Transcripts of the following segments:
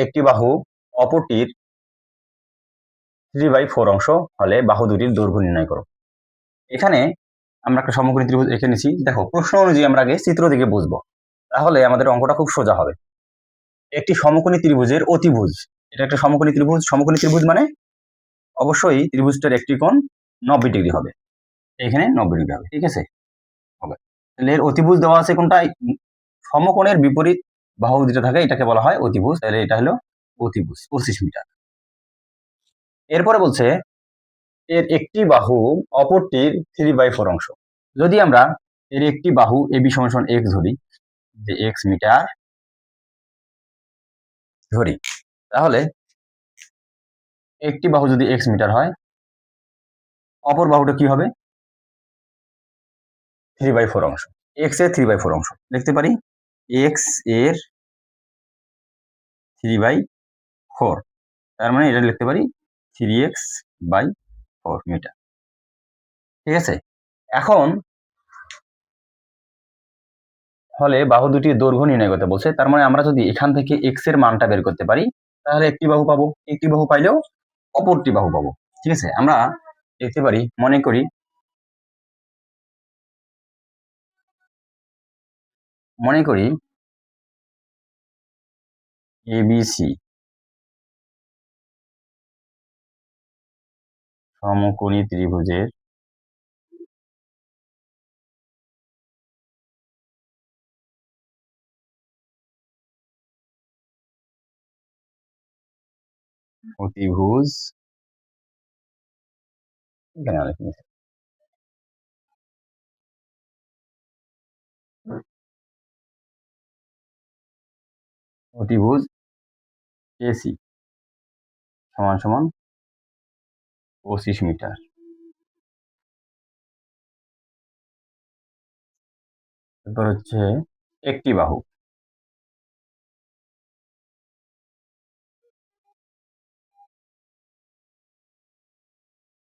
একটি বাহু অপরটির 3/4 অংশ হলে বাহু দুটির দৈর্ঘ্য নির্ণয় করো। এখানে আমরা একটা সমকোণী ত্রিভুজ এঁকে নিছি। দেখো, প্রশ্ন অনুযায়ী আমরা আগে চিত্র দিকে বুঝবো, তাহলে আমাদের অঙ্কটা খুব সোজা হবে। একটি সমকোণী ত্রিভুজের অতিভুজ, এটা একটা সমকোণী ত্রিভুজ। সমকোণী ত্রিভুজ মানে অবশ্যই ত্রিভুজটার একটি কোণ 90 ডিগ্রি হবে, এখানে 90 ডিগ্রি হবে, ঠিক আছে? হবে। তাহলে এর অতিভুজ দেওয়া আছে কোনটা? সমকোণের বিপরীত বাহু যেটা থাকে এটাকে বলা হয় অতিভুজ। তাহলে এটা হলো অতিভুজ, 25 মিটার। এরপরে বলছে এর একটি বাহু অপরটির 3/4 অংশ। যদি আমরা এর একটি বাহু এবি সমান x ধরি, যে x মিটার ধরি, তাহলে একটি বাহু যদি x মিটার হয়, অপর বাহুটা কি হবে? 3/4 অংশ। x এর 3/4 অংশ লিখতে পারি, x এর 3/4, তার মানে এটা লিখতে পারি 3x/4 মিটার, ঠিক আছে? এখন হলে বাহু দুটির দৈর্ঘ্য নির্ণয় করতে বলছে। তার মানে আমরা যদি এখান থেকে x এর মানটা বের করতে পারি, তাহলে একটি বাহু পাবো। একটি বাহু পাইলেও অপরটি বাহু পাবো, ঠিক আছে? আমরা লিখতে পারি, মনে করি ABC সমকোণী ত্রিভুজের অতিভুজ, এখানে অতিভুজ AC সমান সমান 25 মিটার। এরপর হচ্ছে একটি বাহু,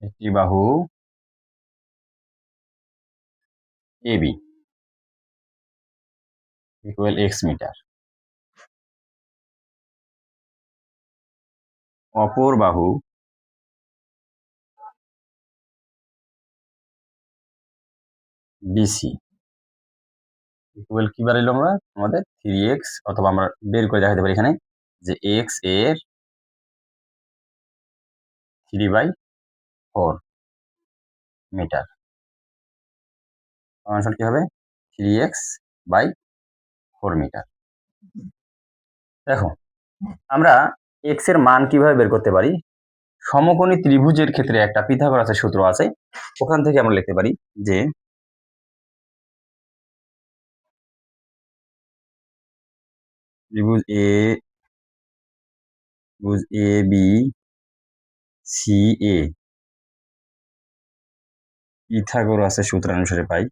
একটি বাহু AB ইকুয়াল x মিটার। অপর বাহু BC ইকুয়াল কি বাড়াইলো আমরা? আমাদের 3x, অথবা আমরা বের করে দেখাতে পারি এখানে যে x এর 3/4 মিটার সমান কি হবে? 3x/4 metre. দেখো, আমরা x এর মান কিভাবে বের করতে পারি? সমকোণী ত্রিভুজের ক্ষেত্রে একটা পিথাগোরাসের সূত্র আছে, ওখান থেকে আমরা লিখতে পারি যে ত্রিভুজ এ বি সি এ পিথাগোরাসের সূত্র অনুসারে পাই,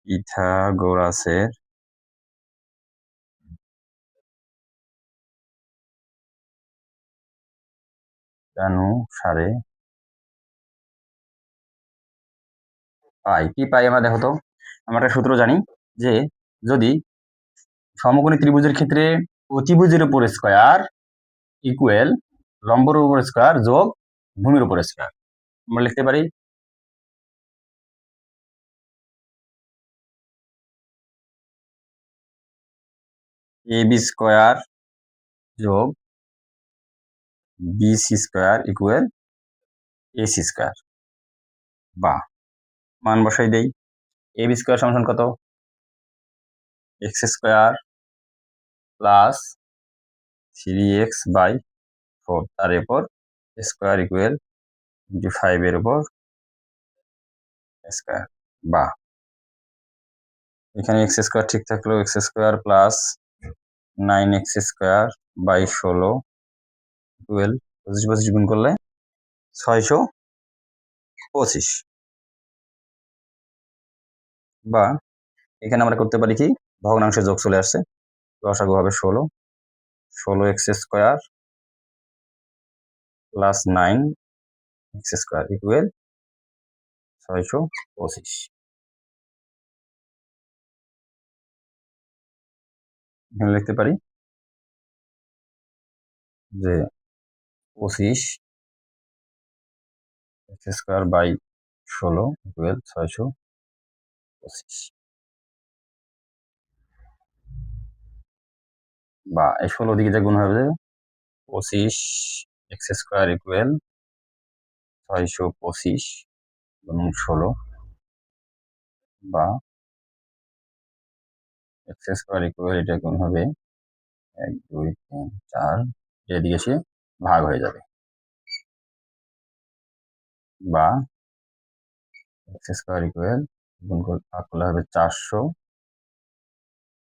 পিথাগোরাসের অনুসারে পাই। কি পাই আমরা? দেখো তো, আমরা একটা সূত্র জানি যে যদি সমকোণী ত্রিভুজের ক্ষেত্রে অতিভুজের উপর স্কয়ার ইকুয়াল লম্বের উপর স্কয়ার যোগ ভূমির উপর স্কয়ার, আমরা লিখতে পারি AB স্কয়ার যোগ BC square equal AC square. বা মান বসাই দেই, AB স্কয়ার সমান কত? x স্কয়ার প্লাস 3x/4, তার উপর স্কয়ার ইকুয়াল 5 এর উপর স্কয়ার। বা এখানে x স্কয়ার ঠিক থাকলো, x square plus 9x square by 16 equal 25 গুণ করলে 625। বা এখানে আমরা করতে পারি কি, ভগ্নাংশে যোগ চলে আসছে, লসাগু হবে 16x square plus 9x square equal 625। এখানে লিখতে পারি যে 25 এক্স স্কোয়ার বাই 16 ইকুয়াল 625, বা এই 16 দিকে যে গুণ হবে 25 এক্স স্কোয়ার ইকুয়াল 625 গুণ 16, বা এক্স স্কোয়ার ইকুয়াল এটা গুণ হবে 1 2 3 4, এদিকে সে ভাগ হয়ে যাবে, বা এক্স স্কোয়ার ইকুয়াল গুণ ভাগ করলে হবে 400,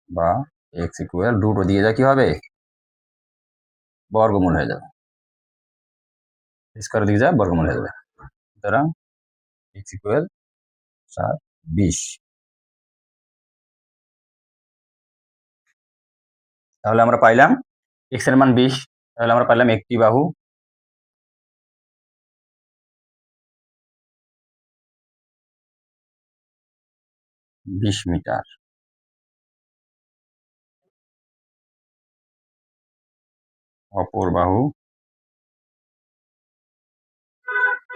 বা এক্স ইকুয়াল রুট ওদিকে যা কি হবে বর্গমূল হয়ে যাবে, স্কোয়ার দিকে যা বর্গমূল হয়ে যাবে। সুতরাং এক্স ইকুয়াল 420। তাহলে আমরা পাইলাম এক্স এর মান 20। তাহলে আমরা পাইলাম একটি বাহু 20 মিটার, অপর বাহু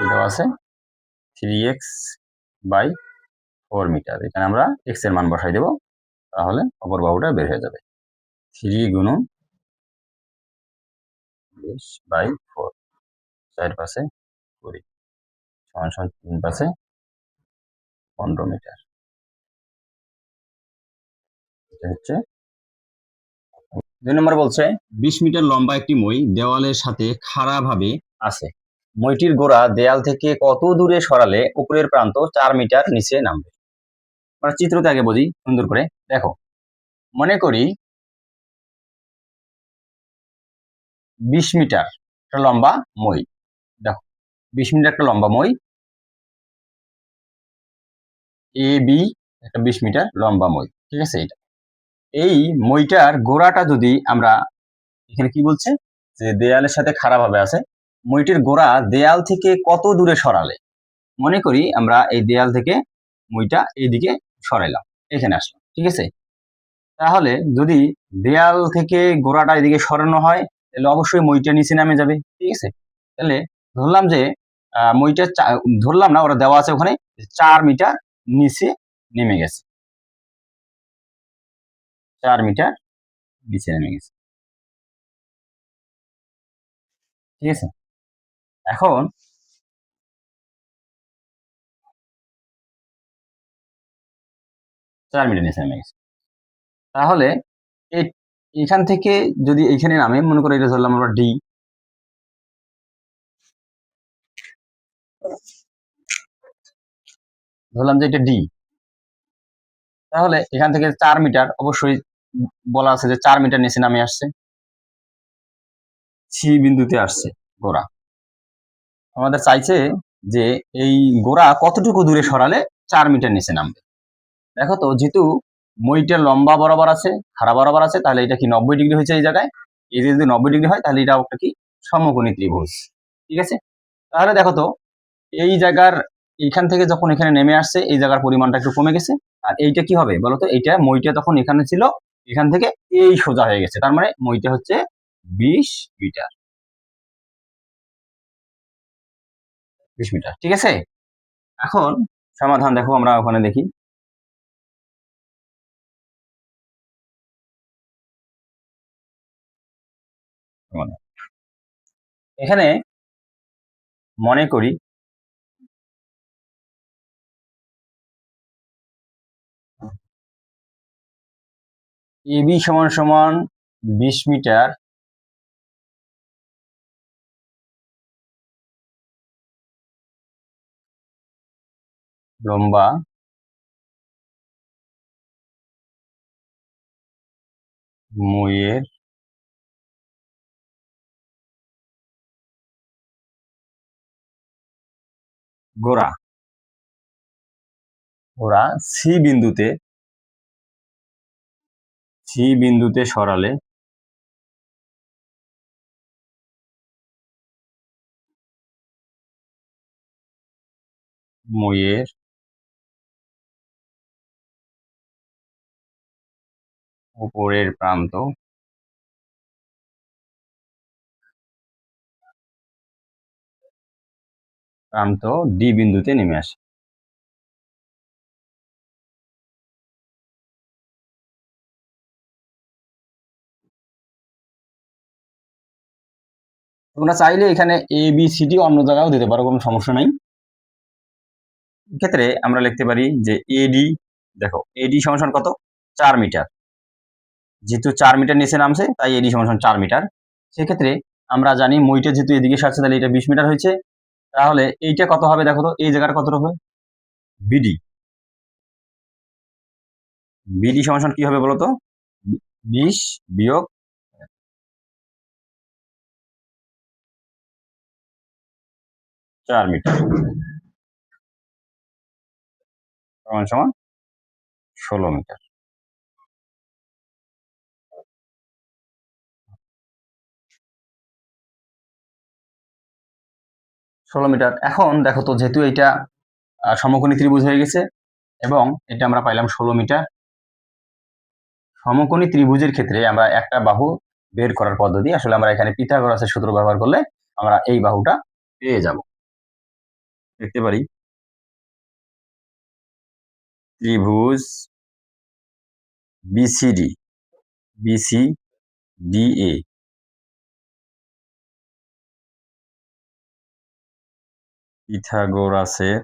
দেওয়া আছে 3x বাই 4 মিটার। এখানে আমরা x এর মান বসাই দেব, তাহলে অপর বাহুটা বের হয়ে যাবে 3 গুণন 20 বাই 4, 4 পাশে 20 সমান সমান 3 পাশে 15 মিটার। এটা হচ্ছে 2 নম্বর বলছে 20 মিটার লম্বা একটি মই দেওয়ালের সাথে খাড়াভাবে আছে। মইটির গোড়া দেয়াল থেকে কত দূরে সরালে উপরের প্রান্ত 4 মিটার নিচে নামবে। আমরা চিত্রতে আগে বুঝি সুন্দর করে। দেখো, মনে করি 20 মিটার একটা লম্বা মই। দেখো 20 মিটার একটা লম্বা মই, এ বি একটা 20 মিটার লম্বা মই, ঠিক আছে। এটা এই মইটার গোড়াটা যদি আমরা এখানে কি বলছে যে দেয়ালের সাথে খাড়াভাবে আছে, মইটির গোড়া দেয়াল থেকে কত দূরে সরালে, মনে করি আমরা এই দেয়াল থেকে মইটা এইদিকে সরাইলাম, এখানে আসলাম, ঠিক আছে। তাহলে যদি দেয়াল থেকে গোড়াটা এদিকে সরানো হয় তাহলে অবশ্যই মইটা নিচে নামে যাবে, ঠিক আছে। তাহলে ধরলাম যে মইটা ধরলাম না, ওরা দেওয়া আছে ওখানে 4 মিটার নিচে নেমে গেছে, 4 মিটার নিচে নেমে গেছে, ঠিক আছে। এখন 4 মিটার নিচে নেমে গেছে, তাহলে এখান থেকে যদি এইখানে নামে, মনে করো এটা ধরলাম আমরা ডি, ধরলাম যে এটা ডি, তাহলে এখান থেকে 4 মিটার অবশ্যই বলা আছে যে 4 মিটার নিচে নামে আসছে, সি বিন্দুতে আসছে গোড়া। আমাদের চাইছে যে এই গোড়া কতটুকু দূরে সরালে 4 মিটার নিচে নামবে। দেখো তো, যেহেতু মইটা লম্বা বরাবর আছে, খাড়া বরাবর আছে, তাহলে এটা কি 90 ডিগ্রি হয়েছে এই জায়গায়। এই যদি 90 ডিগ্রি হয় তাহলে এটা একটা কি সমকোণী ত্রিভুজ, ঠিক আছে। তাহলে দেখো তো, এই জায়গার এইখান থেকে যখন এখানে নেমে আসছে এই জায়গার পরিমাণটা একটু কমে গেছে, আর এইটা কি হবে বলতো, এইটা মইটা তখন এখানে ছিল, এখান থেকে এই সোজা হয়ে গেছে, তার মানে মইটা হচ্ছে 20 মিটার, 20 মিটার, ঠিক আছে। এখন সমাধান দেখো, আমরা ওখানে দেখি। এখানে মনে করি এবি সমান সমান 20 মিটার লম্বা মইয়ের গোড়া, ওরা সি বিন্দুতে সরালে মইয়ের উপরের প্রান্ত প্রান্ত ডি বিন্দুতে নেমে আসে। তোমরা চাইলে এখানে এ বি সি ডি অন্য জায়গায়ও দিতে পারো, কোনো সমস্যা নাই। ক্ষেত্রে আমরা লিখতে পারি যে এডি, দেখো এডি সমান কত, 4 মিটার। যেহেতু 4 মিটার নিচে নামছে তাই এডি সমান 4 মিটার। সেক্ষেত্রে আমরা জানি মইটা যেহেতু এদিকে সারছে তাহলে এটা 20 মিটার হয়েছে। তাহলে এইটা কত হবে দেখো তো, এই জায়গাটা কত হবে, বিডি। বিডি সমান কি হবে বলতো, 20 বিয়োগ 4 মিটার সমান 16 মিটার। এখন দেখো তো, যেহেতু এটা সমকোণী ত্রিভুজ হয়ে গেছে এবং এটা আমরা পাইলাম 16 মিটার। সমকোণী ত্রিভুজের ক্ষেত্রে আমরা একটা বাহু বের করার পদ্ধতি, আসলে আমরা এখানে পিথাগোরাসের সূত্র ব্যবহার করলে আমরা এই বাহুটা পেয়ে যাব। দেখতে পারি ত্রিভুজ বিসিডি, বিসিডিএ পিথাগোরাসের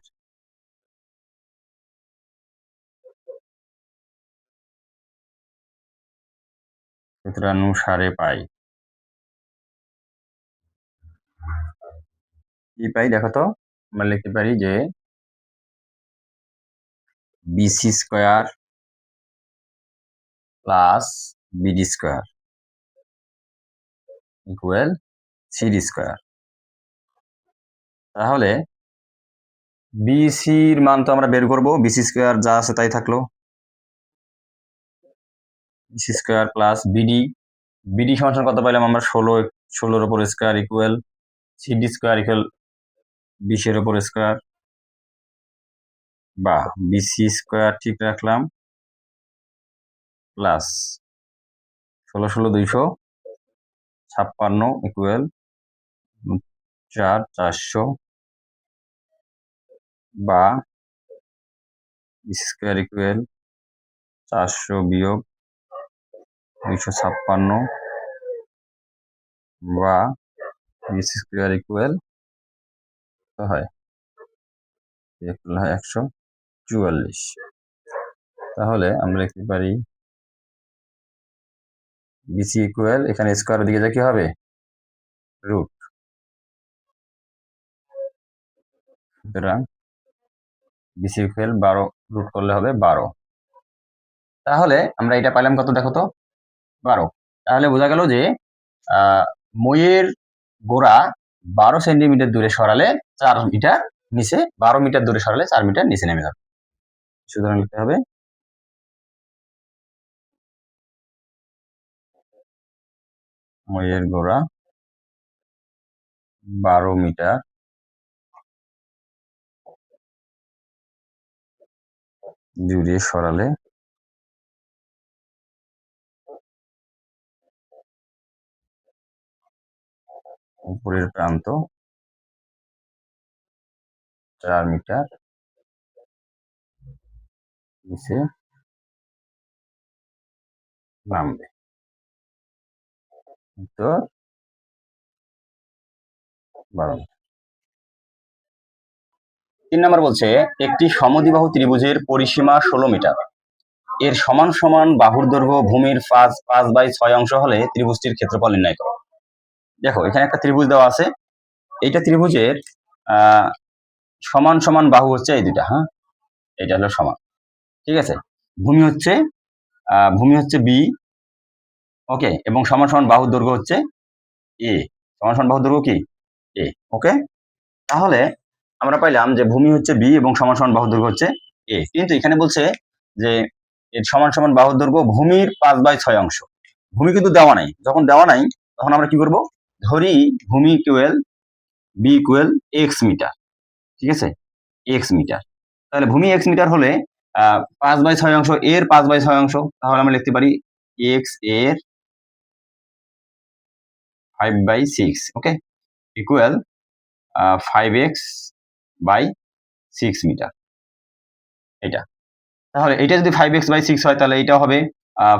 সূত্রানুসারে পাই। কি পাই দেখো তো, আমরা লিখতে পারি যে BC square plus BD square equal CD square. তাহলে বিসির মান তো আমরা বের করব, বিসি স্কয়ার যা আছে তাই থাকলো, BC square plus BD, BD সমান কত পাইলাম আমরা, 16 উপর square equal CD square equal 20 উপর স্কয়ার, বা বিসি স্কয়ার ঠিক রাখলাম প্লাস 16 256 ইকুয়াল 400, বা বিসি স্কয়ার ইকুয়াল 400 বিয়োগ 256, বা বিসি স্কয়ার ইকুয়াল হয় 144। তাহলে আমরা লিখতে পারি বিসি ইকুয়াল, এখানে স্কয়ারের দিকে যা কি হবে, রুট। সুতরাং বিসি ইকুয়াল 12, রুট করলে হবে 12। তাহলে আমরা এটা পাইলাম কত দেখো তো, 12। তাহলে বোঝা গেল যে মইয়ের গোড়া 12 সেন্টিমিটার দূরে সরালে 4 মিটার নিচে, 12 মিটার দূরে সরালে 4 মিটার নিচে নেমে যাবে। সুতরাং লিখতে হবে মইয়ের গোড়া 12 মিটার দূরে সরালে উপরের প্রান্ত 4 মিটার নিচে নামবে। উত্তর 12। 3 নম্বর বলছে একটি সমদ্বিবাহু ত্রিভুজের পরিসীমা 16 মিটার, এর সমান সমান বাহুর দৈর্ঘ্য ভূমির 5/6 অংশ হলে ত্রিভুজটির ক্ষেত্রফল নির্ণয় করো। দেখো এখানে একটা ত্রিভুজ দেওয়া আছে, এইটা ত্রিভুজের সমান সমান বাহু হচ্ছে এই দুটা, হ্যাঁ এটা হলো সমান, ঠিক আছে। ভূমি হচ্ছে বি, ওকে, এবং সমান সমান বাহুর দৈর্ঘ্য হচ্ছে এ, সমান সমান বাহুর দৈর্ঘ্য কি এ, ওকে। তাহলে আমরা পাইলাম যে ভূমি হচ্ছে বি এবং সমান সমান বাহুর দৈর্ঘ্য হচ্ছে এ, কিন্তু এখানে বলছে যে এর সমান সমান বাহুর দৈর্ঘ্য ভূমির 5/6 অংশ। ভূমি কিন্তু দেওয়া নাই, যখন দেওয়া নাই তখন আমরা কি করব, ধরি ভূমি equal B equal X metre, ঠিক আছে, এক্স মিটার। তাহলে ভূমি এক্স মিটার হলে 5/6 অংশ এর 5/6 অংশ, তাহলে আমরা লিখতে পারি এক্স এর 5/6, ওকে, ইকুয়াল 5x বাই 6 মিটার এটা। তাহলে এটা যদি 5x বাই 6 হয় তাহলে এটা হবে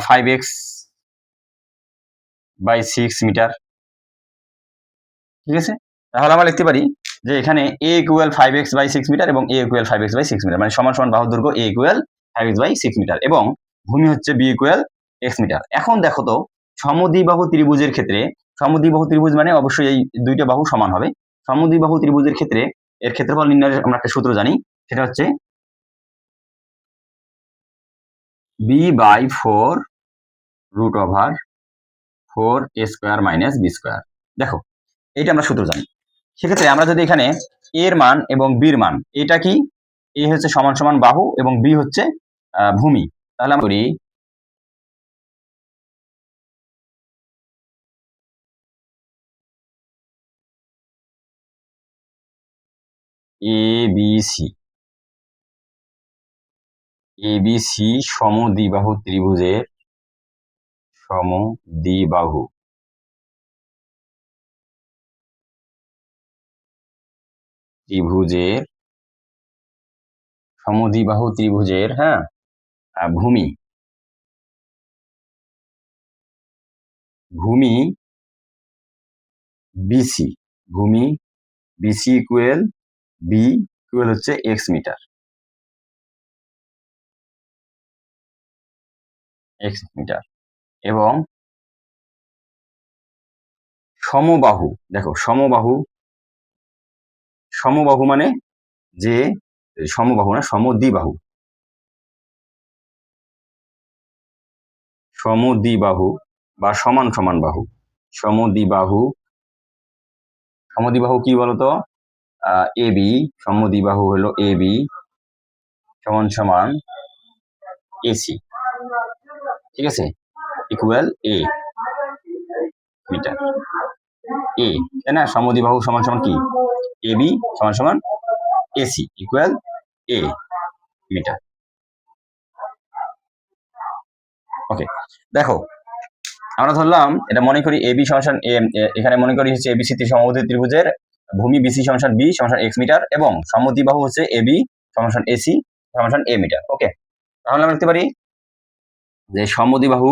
5x বাই 6 মিটার। ঠিক আছে, তাহলে আমরা লিখতে পারি যে এখানে a equal 5x by 6 metre এবং a equal 5x by 6 metre, মানে সমান সমান বাহুর দৈর্ঘ্য a equal 5x by 6 metre এবং ভূমি হচ্ছে b ইকুয়াল x মিটার। এখন দেখো তো সমদ্বিবাহু ত্রিভুজের ক্ষেত্রে, সমদ্বিবাহু ত্রিভুজ মানে অবশ্যই এই দুইটা বাহু সমান হবে। সমদ্বিবাহু ত্রিভুজের ক্ষেত্রে এর ক্ষেত্রফল নির্ণয়ের আমরা একটা সূত্র জানি, সেটা হচ্ছে b by 4 root over 4a square minus b square. দেখো এইটা আমরা সূত্র জানি। সেক্ষেত্রে আমরা যদি এখানে a এর মান এবং b এর মান, এটা কি a হচ্ছে সমান সমান বাহু এবং b হচ্ছে ভূমি, তাহলে আমরা করি ABC সমদ্বিবাহু ত্রিভুজের সমদ্বিবাহু ত্রিভুজের সমদ্বিবাহু ত্রিভুজের হ্যাঁ ভূমি ভূমি বিসি, ভূমি বিসি ইকুয়াল বি ইকুয়াল হচ্ছে x মিটার, x মিটার এবং সমবাহু, দেখো সমবাহু, সমবাহু মানে যে সমবাহু না সমদ্বিবাহু, সমদ্বিবাহু বা সমান সমান বাহু, সমদ্বিবাহু, সমদ্বিবাহু কি বলতো এবি, সমদ্বিবাহু হলো এবি সমান সমান এসি, ঠিক আছে, ইকুয়াল এ মিটার, এ তাই না, সমদ্বিবাহু সমান সমান কি এবি সমান সমান এসি ইকুয়াল এ মিটার। ওকে, দেখো আমরা ধরলাম এটা মনে করি এবি সমান এখানে মনে করি হচ্ছে এবিসি সমবাহু ত্রিভুজের ভূমি বিসি সমান বি সমান x মিটার এবং সমদ্বিবাহু হচ্ছে এবি সমান এসি সমান a মিটার। ওকে, তাহলে আমরা লিখতে পারি যে সমদ্বিবাহু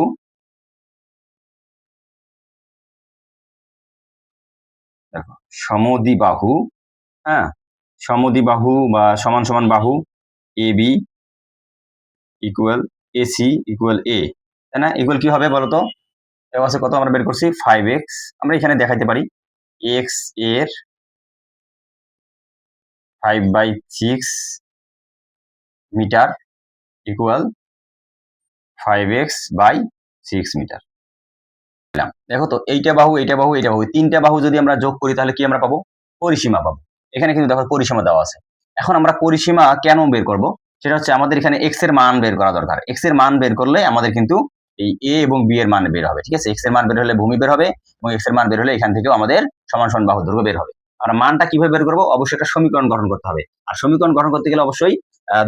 দেখো সমদ্বিবাহু হ্যাঁ সমদ্বিবাহু বা সমান সমান বাহু এবি ইকুয়াল এসি ইকুয়াল এ, তাই না, ইকুয়াল কি হবে বলতো, আছে কত আমরা বের করছি 5x, আমরা এখানে দেখাইতে পারি x এর 5/6 metre equal 5x by 6 metre. দেখো তো এইটা বাহু এইটা বাহু এইটা বাহু, তিনটা বাহু যদি আমরা যোগ করি তাহলে কি আমরা পাবো, পরিসীমা পাবো। এখানে কিন্তু দেখো পরিসীমা দেওয়া আছে। এখন আমরা পরিসীমা কেন বের করব, সেটা হচ্ছে আমাদের এখানে x এর মান বের করা দরকার। x এর মান বের করলে আমাদের কিন্তু এই a এবং b এর মান বের হবে, ঠিক আছে, x এর মান বের হলে ভূমি বের হবে এবং x এর মান বের হলে এখান থেকেও আমাদের সমান সমান বাহু দৈর্ঘ্য বের হবে। আমরা মানটা কিভাবে বের করবো, অবশ্যই একটা সমীকরণ গঠন করতে হবে, আর সমীকরণ গঠন করতে গেলে অবশ্যই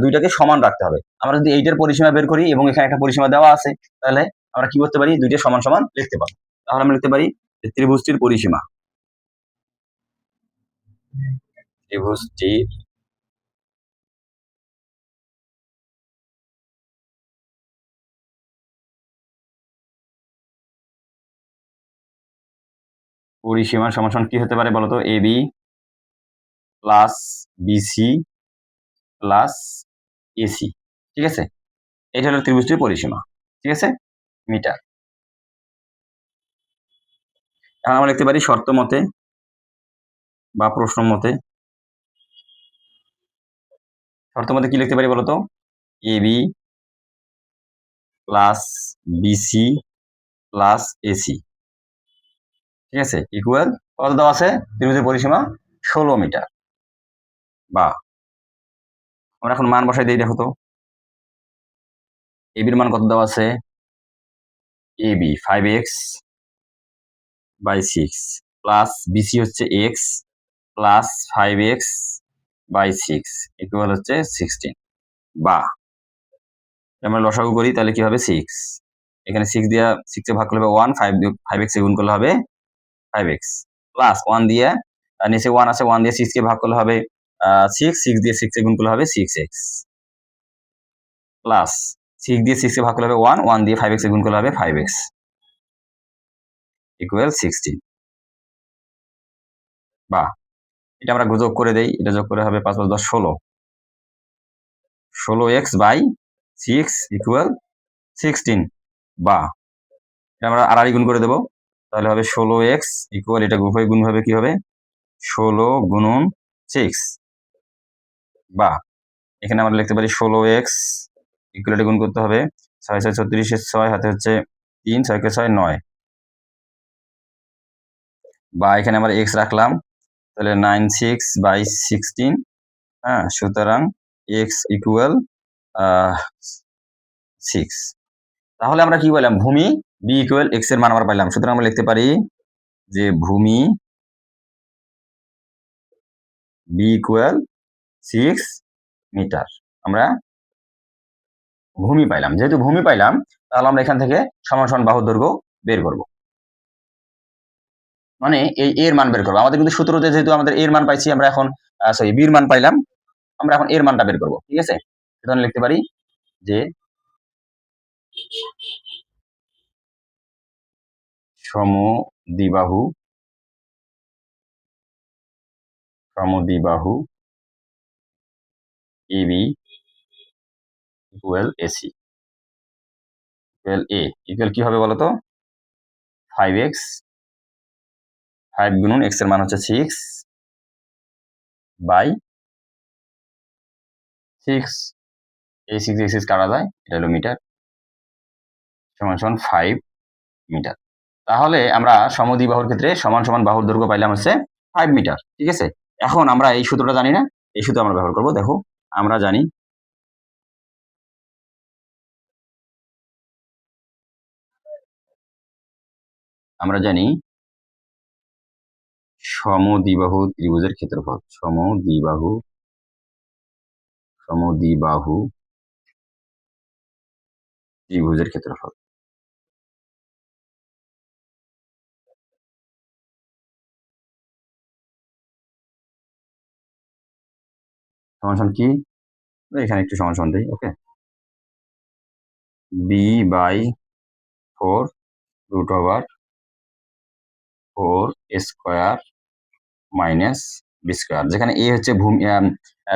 দুইটাকে সমান রাখতে হবে। আমরা যদি এইটার পরিসীমা বের করি এবং এখানে একটা পরিসীমা দেওয়া আছে, তাহলে আমরা কি করতে পারি, দুইটা সমান সমান লিখতে পারবো। তাহলে আমরা লিখতে পারি যে ত্রিভুজটির পরিসীমা, ত্রিভুজটির পরিসীমা সমান সমান কি হতে পারে বলতো, AB plus BC plus AC, ঠিক আছে, এটা হলো ত্রিভুজটির পরিসীমা, ঠিক আছে, মিটার। এখন আমরা লিখতে পারি শর্ত মতে বা প্রশ্ন মতে, শর্ত মতে কি লিখতে পারি বলতো, AB plus BC plus AC, ঠিক আছে, ইকুয়াল কত দেওয়া আছে, ত্রিভুজের পরিসীমা 16 মিটার। বা আমরা এখন মান বসাই দিই, দেখো তো এবির মান কত দেওয়া আছে, AB 5x by 6 plus BC হচ্ছে x plus 5x by 6 equal হচ্ছে 16। বা আমরা লসাগু করি তাহলে কি হবে 6, এখানে 6 দিয়ে 6 এ ভাগ করলে হবে 1, 5x গুণ করলে হবে 5x প্লাস 1 দিয়ে নিচে 1 আছে 1 দিয়ে 6 কে ভাগ করলে হবে 6 দিয়ে 6 এ গুণ করলে হবে 6x প্লাস 6 দিয়ে 6 এ ভাগ করলে হবে 1 দিয়ে 5x এ গুণ করলে হবে 5x ইকুয়াল 16। বা এটা আমরা যোগ করে দেই, এটা যোগ করে হবে 5 + 10 16, 16x বাই 6 ইকুয়াল 16। বা এটা আমরা আড়াআড়ি গুণ করে দেবো, তাহলে হবে 16x ইকুয়াল, এটা উভয় গুণ হবে কি হবে 16 গুণন 6। বা এখানে আমরা লিখতে পারি 16x ইকুয়াল, এটা গুণ করতে হবে 6 6 36 6 হাতে হচ্ছে 3, 6 কে 6 9। বা এখানে আমরা x রাখলাম, তাহলে 96/16। হ্যাঁ, সুতরাং x ইকুয়াল 6। তাহলে আমরা কি বললাম, ভূমি b ইকুয়াল x এর মান আমরা পাইলাম। সুতরাং আমরা লিখতে পারি যে ভূমি b ইকুয়াল 6 মিটার। আমরা ভূমি পাইলাম, যেহেতু ভূমি পাইলাম তাহলে আমরা এখান থেকে সমান সমান বাহুর দৈর্ঘ্য বের করব, মানে এই এর মান বের করব। আমাদের কিন্তু সূত্রতে যেহেতু আমাদের এর মান পাইছি, আমরা এখন সরি বির মান পাইলাম, আমরা এখন এর মানটা বের করব। ঠিক আছে, সুতরাং লিখতে পারি যে সমদ্বিবাহু AB equal AC equal A equal কি হবে বলতো 5x, 5 গুণন x এর মান হচ্ছে 6 বাই 6, এই 6 6 কাটা যায়, এটা হলো মিটার, সমান সমান 5 মিটার। তাহলে আমরা সমদ্বিবাহুর ক্ষেত্রে সমান সমান বাহুর দৈর্ঘ্য পাইলাম হচ্ছে 5 মিটার। ঠিক আছে, এখন আমরা এই সূত্রটা জানি না, এই সূত্র আমরা ব্যবহার করব। দেখো আমরা জানি সমদ্বিবাহু ত্রিভুজের ক্ষেত্রফল, সমদ্বিবাহু ত্রিভুজের ক্ষেত্রফল সমান সমান কি, এখানে একটু সমান সমান দেই। ওকে, b/4 √4 স্কয়ার - b স্কয়ার, যেখানে a হচ্ছে ভূমি,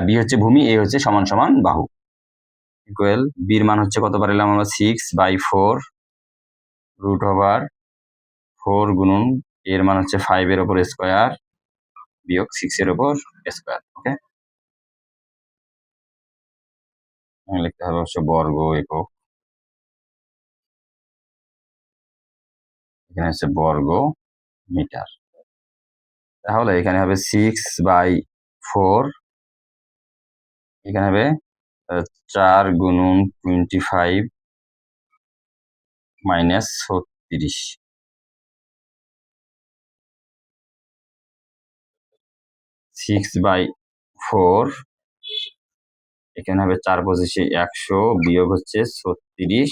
b হচ্ছে ভূমি, a হচ্ছে সমান সমান বাহু, ইকুয়াল বির মান হচ্ছে কত পারলাম আমরা 6/4 √4 গুণন এর মান হচ্ছে 5 এর উপর স্কয়ার বিয়োগ 6 এর উপর স্কয়ার। ওকে, লিখতে হবে হচ্ছে বর্গ একক, এখানে হচ্ছে বর্গ মিটার। তাহলে এখানে হবে 6/4, এখানে হবে 4 গুণন 25 - 36, 6/4 এখানে হবে 4 25 100 বিয়োগ হচ্ছে 36,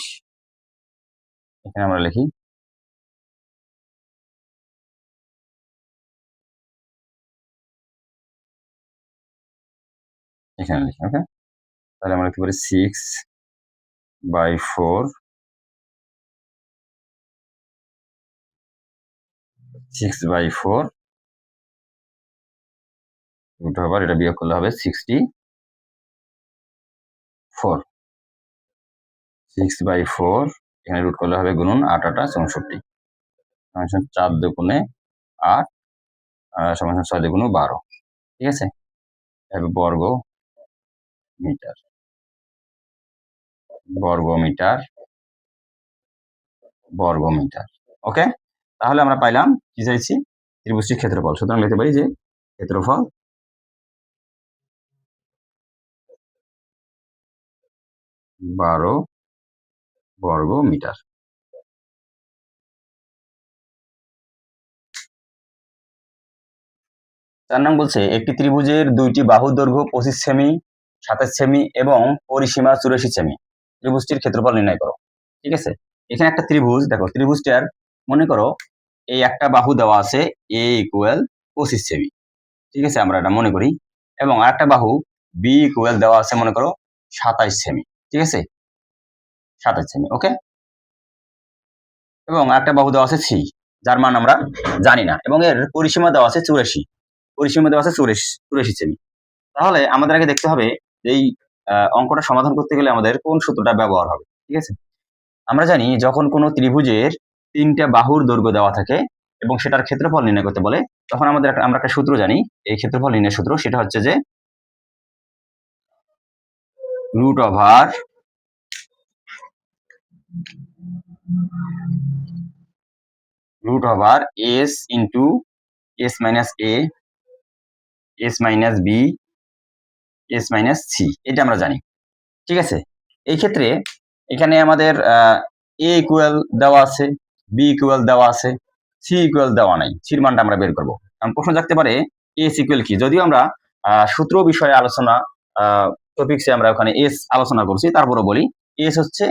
এখানে আমরা লিখি এখানে লিখি। ওকে, তাহলে আমরা লিখতে পারি 6/4 √4, এটা বিয়োগ করলে হবে 64, 6/4 এখানে রুট করলে হবে গুণন 8 8 64, 4 দুগুণে 8 সমান 6 দুগুণে 12। ঠিক আছে, হবে বর্গ মিটার, বর্গ মিটার। ওকে, তাহলে আমরা পাইলাম কি চাইছি, ত্রিভুজটির ক্ষেত্রফল। সুতরাং লিখতে পারি যে ক্ষেত্রফল 12 বর্গ মিটার। 4 নং বলছে একটি ত্রিভুজের দুইটি বাহুর দৈর্ঘ্য 25 সেমি, 27 সেমি এবং পরিসীমা 84 সেমি, ত্রিভুজটির ক্ষেত্রফল নির্ণয় করো। ঠিক আছে, এখানে একটা ত্রিভুজ, দেখো ত্রিভুজটার মনে করো এই একটা বাহু দেওয়া আছে a ইকুয়াল 25 সেমি। ঠিক আছে, আমরা এটা মনে করি এবং আরেকটা বাহু বি ইকুয়াল দেওয়া আছে মনে করো 27 সেমি, ঠিক আছে, 27 সেমি, ওকে। এবং আরেকটা বাহু দেওয়া আছে সি, যার মান আমরা জানি না, এবং এর পরিসীমা দেওয়া আছে 84, পরিসীমা দেওয়া আছে 84 সেমি। তাহলে আমাদের আগে দেখতে হবে এই অঙ্কটা সমাধান করতে গেলে আমাদের কোন সূত্রটা ব্যবহার হবে, ঠিক আছে। আমরা জানি যখন কোনো ত্রিভুজের 3টা বাহুর দৈর্ঘ্য দেওয়া থাকে এবং সেটার ক্ষেত্রফল নির্ণয় করতে বলে, তখন আমরা একটা সূত্র জানি, এই ক্ষেত্রফল নির্ণয়ের সূত্র, সেটা হচ্ছে যে root over s into s minus a, s minus b, s minus c, এটা আমরা জানি, ঠিক আছে। এই ক্ষেত্রে এখানে আমাদের এ ইকুয়াল দেওয়া আছে, বি ইকুয়াল দেওয়া আছে, সি ইকুয়াল দেওয়া নাই, সির মানটা আমরা বের করবো। কারণ প্রশ্ন থাকতে পারে এস ইকুয়াল কি, যদিও আমরা সূত্র বিষয়ে আলোচনা টপিকসে আমরা ওখানে এস আলোচনা করছি, তারপরে বলি এস হচ্ছে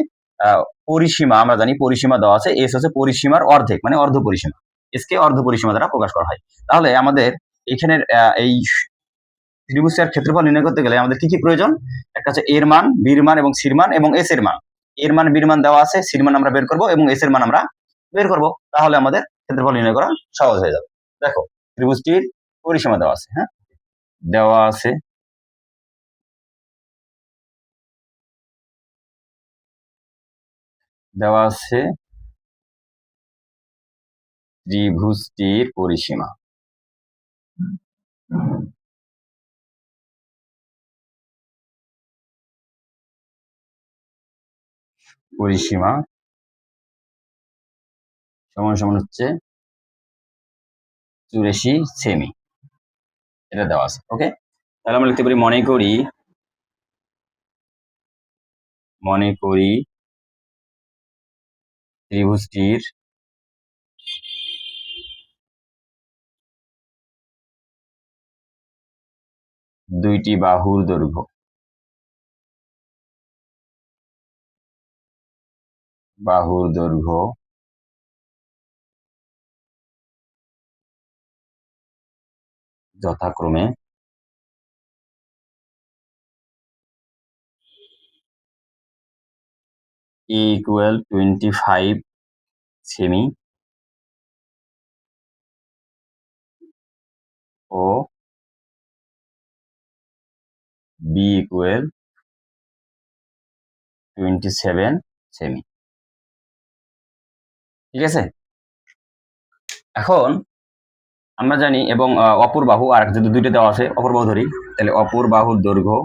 পরিসীমা, আমরা জানি পরিসীমা দেওয়া আছে, এস হচ্ছে পরিসীমার অর্ধেক, মানে অর্ধ পরিসীমা, এসকে অর্ধ পরিসীমা দ্বারা প্রকাশ করা হয়। তাহলে আমাদের এখানের এই ত্রিভুজের ক্ষেত্রফল নির্ণয় করতে গেলে আমাদের কি কি প্রয়োজন, একটা হচ্ছে এর মান, বির মান এবং সির মান এবং এস এর মান। এর মান বির মান দেওয়া আছে, সির মান আমরা বের করব এবং এস এর মান আমরা বের করব, তাহলে আমাদের ক্ষেত্রফল নির্ণয় করা সহজ হয়ে যাবে। দেখো ত্রিভুজটির পরিসীমা দেওয়া আছে, হ্যাঁ, দেওয়া আছে ত্রিভুজটির পরিসীমা, সমান সমান হচ্ছে 84 সেমি, এটা দেওয়া আছে, ওকে। তাহলে আমরা লিখতে পারি মনে করি ত্রিভুজটির দুইটি বাহুর দৈর্ঘ্য যথাক্রমে এ ইকুয়াল 25 সেমি ও বি ইকুয়াল 27 সেমি, ঠিক আছে। এখন আমরা জানি, এবং অপর বাহু আর যদি দুইটা দেওয়া আছে, অপর বাহু ধরি, তাহলে অপর বাহুর দৈর্ঘ্য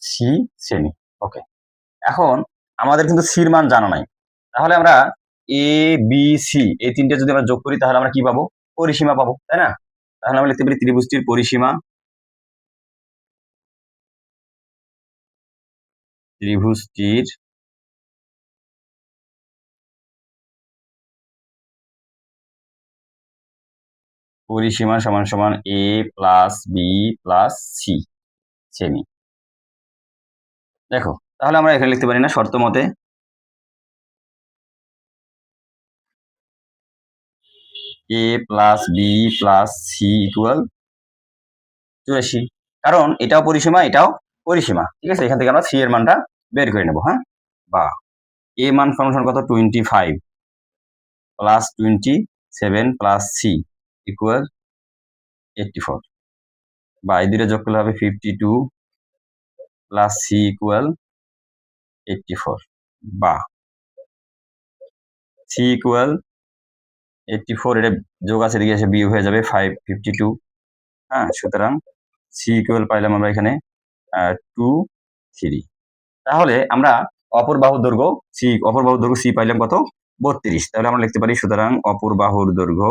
সি সেমি, ওকে। এখন আমাদের কিন্তু সির মান জানা নাই, তাহলে আমরা এ বি সি এই তিনটে যদি আমরা যোগ করি তাহলে আমরা কি পাবো, পরিসীমা পাবো, তাই না। তাহলে আমরা লিখতে পারি ত্রিভুজটির পরিসীমা সমান সমান a plus b plus c সেমি। দেখো তাহলে আমরা এখানে লিখতে পারি না, শর্ত মতে a plus b plus c equal 84, কারণ এটাও পরিসীমা এটাও পরিসীমা, ঠিক আছে। এখান থেকে আমরা সি এর মানটা বের করে নেব, হ্যাঁ। বা এ মান সমান কত, 25 প্লাস 27 প্লাস সি ইকুয়াল 84, বা এই দুটো যোগ করলে হবে 52 প্লাস সি ইকুয়াল 84, বা সি ইকুয়াল 84, এটা যোগ আছে এদিকে এসে বিয়োগ হয়ে যাবে 52, হ্যাঁ। সুতরাং সি ইকুয়াল পাইলাম আমরা এখানে 2, 3। তাহলে আমরা অপর বাহুর দৈর্ঘ্য সি পাইলাম কত, 32। তাহলে আমরা লিখতে পারি সুতরাং অপর বাহুর দৈর্ঘ্য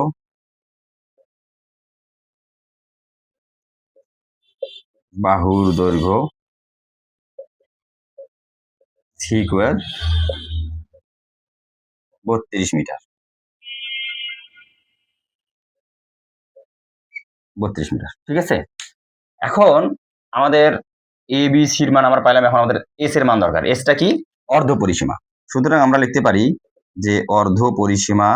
সি ইকুয়াল 32 মিটার, 32 মিটার, ঠিক আছে। এখন আমাদের এ বি সির মান আমরা পাইলাম, এখন আমাদের এস এর মান দরকার। এসটা কি, অর্ধ পরিসীমা। সুতরাং আমরা লিখতে পারি যে অর্ধ পরিসীমা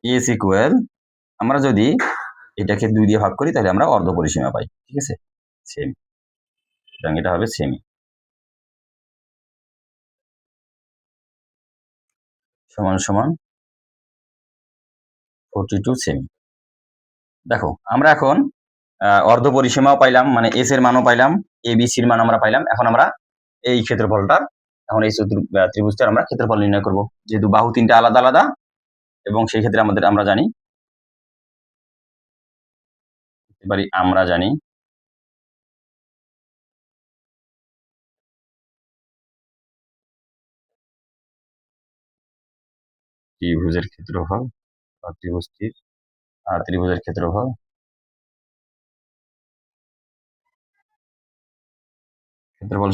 এস ইকুয়াল, আমরা যদি এটাকে 2 দিয়ে ভাগ করি তাহলে আমরা অর্ধ পরিসীমা পাই। ঠিক আছে, সেম, সুতরাং এটা হবে সেমি সমান সমান 42 সেমি। দেখো আমরা এখন অর্ধ পরিসীমাও পাইলাম, মানে এস এর মানও পাইলাম, এ বি সির মান আমরা পাইলাম। এখন আমরা এই ক্ষেত্রফলটার, এখন এই ত্রিভুজটার আমরা ক্ষেত্রফল নির্ণয় করব, যেহেতু বাহু তিনটা আলাদা আলাদা এবং সেই ক্ষেত্রে আমরা জানি ত্রিভুজের ক্ষেত্রফল বা ত্রিভুজের ক্ষেত্রফল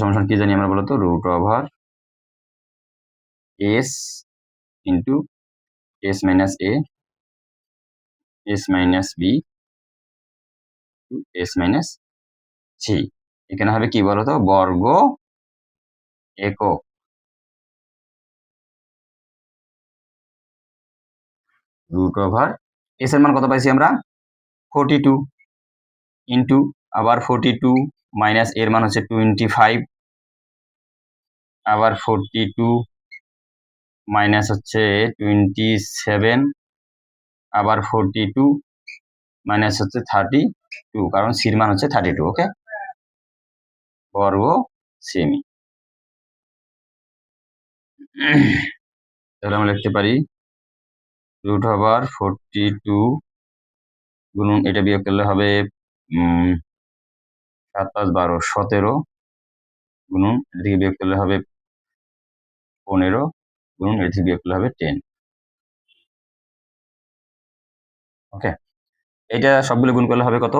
সমান কি জানি আমরা বলতো, root over s into s minus a, s minus b, s minus c. এখানে হবে কি বলতো, বর্গ একক। রুট ওভার এস এর মান কত পাইছি আমরা, 42 ইন্টু আবার 42 মাইনাস এর মান হচ্ছে 25, আবার 42 মাইনাস হচ্ছে 27, আবার 42 মাইনাস হচ্ছে 32, কারণ সির মান হচ্ছে 32। ওকে, বর্গ সেমি। তাহলে আমরা লিখতে পারি রুট ওভার 42 গুণন এটা বিয়োগ করলে হবে 7 5 12 17 গুণন এটা থেকে বিয়োগ করলে হবে 15 গুণন এটা থেকে বিয়োগ করলে হবে 10। ওকে, এটা সবগুলো গুণ করলে হবে কত,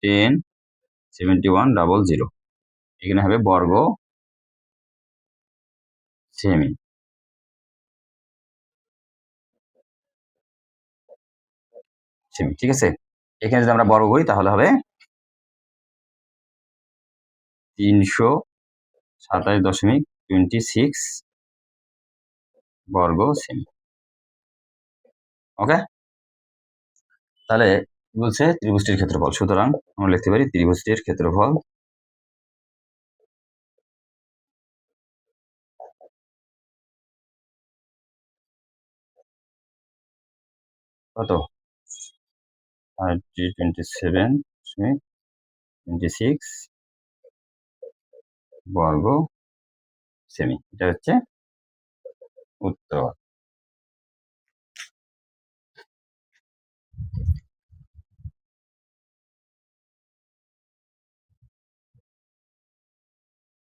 10 71 00। এখানে হবে বর্গ সেমি। সেমি, ঠিক আছে। এখানে যদি আমরা বর্গ করি তাহলে হবে 327.26 বর্গ সেমি। ওকে, তাহলে বলছে ত্রিভুজটির ক্ষেত্রফল, সুতরাং আমরা লিখতে পারি ত্রিভুজটির ক্ষেত্রফল কত, 27.26 বর্গ সেমি। এটা হচ্ছে উত্তর।